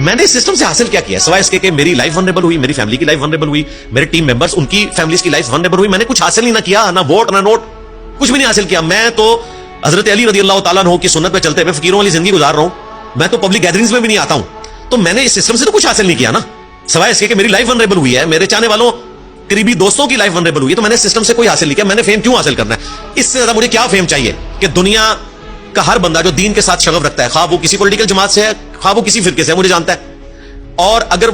میں نے اس سسٹم سے حاصل کیا سوائے اس کے کہ میری لائف ونریبل ہوئی, میری فیملی کی لائف ونریبل ہوئی, میرے ٹیم ممبرز ان کی فیملیز کی لائف ونریبل ہوئی. میں نے کچھ حاصل ہی نہ کیا, نہ ووٹ نہ نوٹ, کچھ بھی نہیں حاصل کیا. میں تو حضرت علی رضی اللہ تعالیٰ عنہ کی سنت پہ چلتے ہوئے فقیروں والی زندگی گزار رہا ہوں. میں تو پبلک گیدرنگز میں بھی نہیں آتا ہوں. تو میں نے اس سسٹم سے تو کچھ حاصل نہیں کیا نا, سوائے اس کے کہ میری لائف ونریبل ہوئی ہے, میرے چاہنے والوں قریبی دوستوں کی لائف ونریبل ہوئی ہے. تو میں نے سسٹم سے کوئی حاصل نہیں کیا. میں نے فیم کیوں حاصل کرنا ہے؟ اس سے زیادہ مجھے کیا فیم چاہیے کہ دنیا کا ہر بندہ جو دین کے ساتھ شغف رکھتا ہے, خواہ وہ کسی پولیٹیکل جماعت سے ہے, خواہ وہ کسی فرقے سے ہے, مجھے جانتا ہے, اور اگر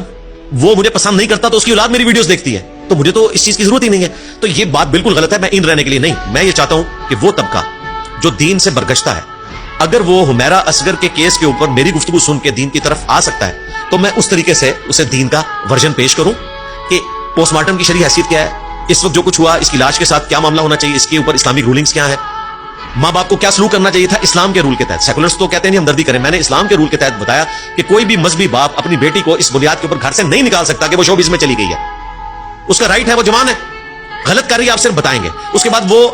وہ مجھے پسند نہیں کرتا تو اس کی اولاد میری ویڈیوز دیکھتی ہے, تو مجھے تو اس چیز کی ضرورت ہی نہیں ہے. تو یہ بات بالکل غلط ہے. میں ان رہنے کے لیے نہیں, میں یہ چاہتا ہوں کہ وہ طبقہ جو دین سے برگشتہ ہے, اگر وہ حمیرہ اصغر کے کیس کے اوپر میری گفتگو سن کے دین کی طرف آ سکتا ہے تو میں اس طریقے سے اسے دین کا ورژن پیش کروں کہ پوسٹ مارٹم کی شرعی حیثیت کیا ہے, اس وقت جو کچھ ہوا اس کی لاش کے ساتھ کیا معاملہ ہونا چاہیے, اس کے اوپر اسلامک رولنگز کیا ہے, ماں باپ کو کیا سلوک کرنا چاہیے تھا اسلام کے رول کے تحت. سیکولرز تو کہتے ہیں ہمدردی کریں, میں نے اسلام کے رول کے تحت بتایا کہ کوئی بھی مذہبی باپ اپنی بیٹی کو اس بنیاد کے اوپر گھر سے نہیں نکال سکتا کہ وہ شوبز میں چلی گئی ہے. اس کا رائٹ ہے, وہ جوان ہے, غلط کر رہی ہے, آپ صرف بتائیں گے. اس کے بعد وہ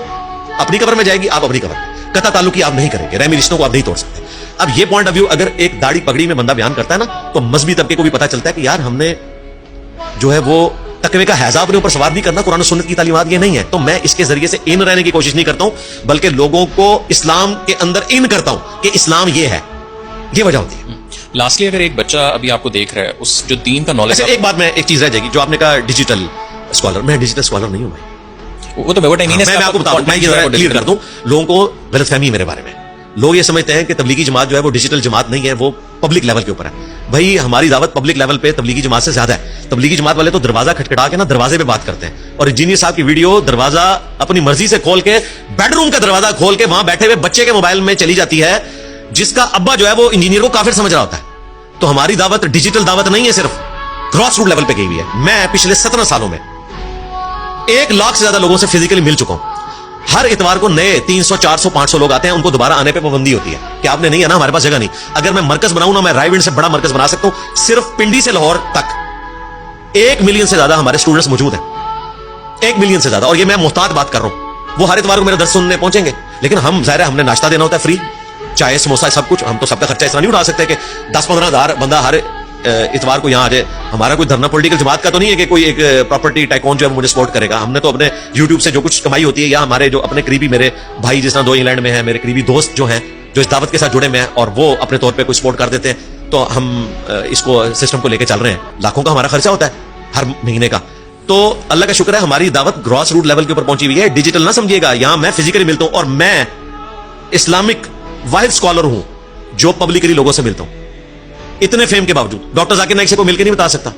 اپنی قبر میں جائے گی, آپ اپنی قبر میں. قطع تعلقی آپ نہیں کریں گے, رحمی رشتوں کو آپ نہیں توڑ سکتے. اب یہ پوائنٹ آف ویو اگر ایک داڑھی پگڑی میں بندہ بیان کرتا ہے نا, تو مذہبی طبقے کو بھی پتا چلتا ہے کہ یار ہم نے جو ہے وہ تقوی کا حیضہ اپنے اوپر سوار نہیں کرنا, قرآن و سنت کی تعلیمات یہ نہیں ہے. تو میں اس کے ذریعے سے ان رہنے کی کوشش نہیں کرتا ہوں, بلکہ لوگوں کو اسلام کے اندر ان کرتا ہوں کہ اسلام یہ ہے. یہ وجہ ہوتی ہے. لاسٹلی اگر ایک بچہ ابھی آپ کو دیکھ رہا ہے, اس جو دین کا نالج, ایک بات میں ایک چیز رہ جائے گی جو آپ نے کہا ڈیجیٹل اسکالر, میں ڈیجیٹل اسکالر نہیں ہوں بھائی. وہ تو میں آپ کو بتا دوں, میں یہ کلیئر کر دوں, لوگوں کو غلط فہمی ہے میرے بارے میں. لوگ یہ سمجھتے ہیں کہ تبلیغی جماعت جو ہے وہ ڈیجیٹل جماعت نہیں ہے, وہ پبلک لیول کے اوپر ہے. بھائی ہماری دعوت پبلک لیول پہ تبلیغی جماعت سے زیادہ ہے. تبلیغی جماعت والے تو دروازہ کھٹکھٹا کے نا دروازے پہ بات کرتے ہیں, اور انجینئر صاحب کی ویڈیو دروازہ اپنی مرضی سے کھول کے, بیڈ روم کا دروازہ کھول کے وہاں بیٹھے ہوئے بچے کے موبائل میں چلی جاتی ہے, جس کا ابا جو ہے وہ انجینئر کو کافر سمجھ رہا ہوتا ہے. تو ہماری دعوت ڈیجیٹل دعوت نہیں ہے, صرف گراس روٹ لیول پہ گئی ہوئی ہے. میں پچھلے 17 سالوں میں 1 لاکھ سے زیادہ لوگوں سے فزیکلی مل چکا ہوں. ہر اتوار کو نئے 300 400 500 لوگ آتے ہیں, ان کو دوبارہ آنے پہ پابندی ہوتی ہے کہ آپ نے نہیں آنا, ہمارے پاس جگہ نہیں. اگر میں مرکز بناؤں نا, میں رائے ونڈ سے بڑا مرکز بنا سکتا ہوں. صرف پنڈی سے لاہور تک 1 ملین سے زیادہ ہمارے اسٹوڈنٹس موجود ہیں, 1 ملین سے زیادہ. اور یہ میں محتاط بات کر رہا ہوں, وہ ہر اتوار کو میرا درس سننے پہنچیں گے. لیکن ہم ظاہر ہے ہم نے ناشتہ دینا ہوتا ہے فری, چائے سموسہ سب کچھ. ہم تو سب کا خرچہ اس طرح نہیں اٹھا سکتے کہ 10-15 ہزار بندہ ہر اتوار کو یہاں آ جائے. ہمارا کوئی دھرنا پولیٹیکل جماعت کا تو نہیں ہے کہ کوئی ایک پراپرٹی ٹائکون جو ہے مجھے سپورٹ کرے گا. ہم نے تو اپنے یوٹیوب سے جو کچھ کمائی ہوتی ہے, یا ہمارے جو اپنے قریبی میرے بھائی جس طرح 2 انگلینڈ میں ہیں, میرے قریبی دوست جو ہیں جو اس دعوت کے ساتھ جڑے میں ہیں, اور وہ اپنے طور پہ کوئی سپورٹ کر دیتے ہیں, تو ہم اس کو سسٹم کو لے کے چل رہے ہیں. لاکھوں کا ہمارا خرچہ ہوتا ہے ہر مہینے کا. تو اللہ کا شکر ہے ہماری دعوت گراس روٹ لیول کے اوپر پہنچی ہوئی ہے. ڈیجیٹل نہ سمجھیے گا, یہاں میں فزیکلی ملتا ہوں, اور میں اسلامک واحد اسکالر ہوں جو پبلکلی لوگوں سے ملتا ہوں. اتنے فیم کے باوجود ڈاکٹر ذاکر نائک سے کوئی مل کے نہیں بتا سکتا,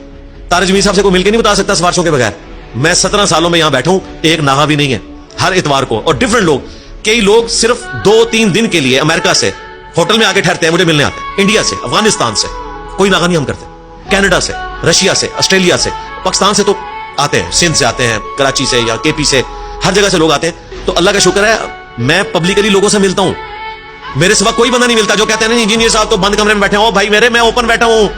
طارق جمیل صاحب سے کوئی مل کے نہیں بتا سکتا سفارشوں کے بغیر. میں 17 سالوں میں یہاں بیٹھا ہوں, ایک ناغہ بھی نہیں ہے ہر اتوار کو. اور ڈفرنٹ لوگ, کئی لوگ صرف 2-3 دن کے لیے امریکہ سے ہوٹل میں آ کے ٹھہرتے ہیں, مجھے ملنے آتے ہیں. انڈیا سے, افغانستان سے, کوئی ناغہ نہیں ہم کرتے, کینیڈا سے, رشیا سے, آسٹریلیا سے, پاکستان سے تو آتے ہیں, سندھ سے آتے ہیں, کراچی سے یا KP سے, ہر جگہ سے لوگ آتے ہیں. تو اللہ کا شکر ہے میں پبلکلی لوگوں سے ملتا ہوں. میرے سوا کوئی بندہ نہیں ملتا جو کہتے ہیں انجینئر صاحب تو بند کمرے میں بیٹھے ہوں. بھائی میرے, میں اوپن بیٹھا ہوں.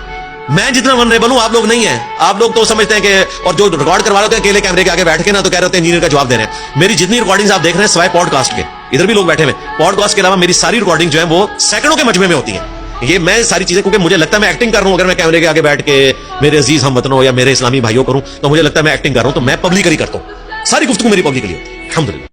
میں جتنا ونریبل ہوں آپ لوگ نہیں ہیں. آپ لوگ تو سمجھتے ہیں کہ, اور جو ریکارڈ کروا رہے ہیں اکیلے کیمرے کے آگے بیٹھ کے نا, تو کہہ رہے ہیں انجینئر کا جواب دے رہے ہیں. میری جتنی ریکارڈنگز آپ دیکھ رہے ہیں سوائے پوڈ کاسٹ کے, ادھر بھی لوگ بیٹھے ہوئے, پوڈ کاسٹ کے علاوہ میری ساری ریکارڈنگ جو ہے وہ سیکنڈوں کے مجمے میں ہوتی ہیں. یہ میں ساری چیزیں, کیونکہ مجھے لگتا ہے میں ایکٹنگ کر رہا ہوں. اگر میں کیمرے کے آگے بیٹھ کے میرے عزیز ہم وطنوں یا میرے اسلامی بھائیوں کروں, تو مجھے لگتا ہے میں ایکٹنگ کر رہا ہوں. تو میں پبلکلی کرتا ہوں, ساری گفتگو میری پبلکلی ہوتی ہے الحمدللہ.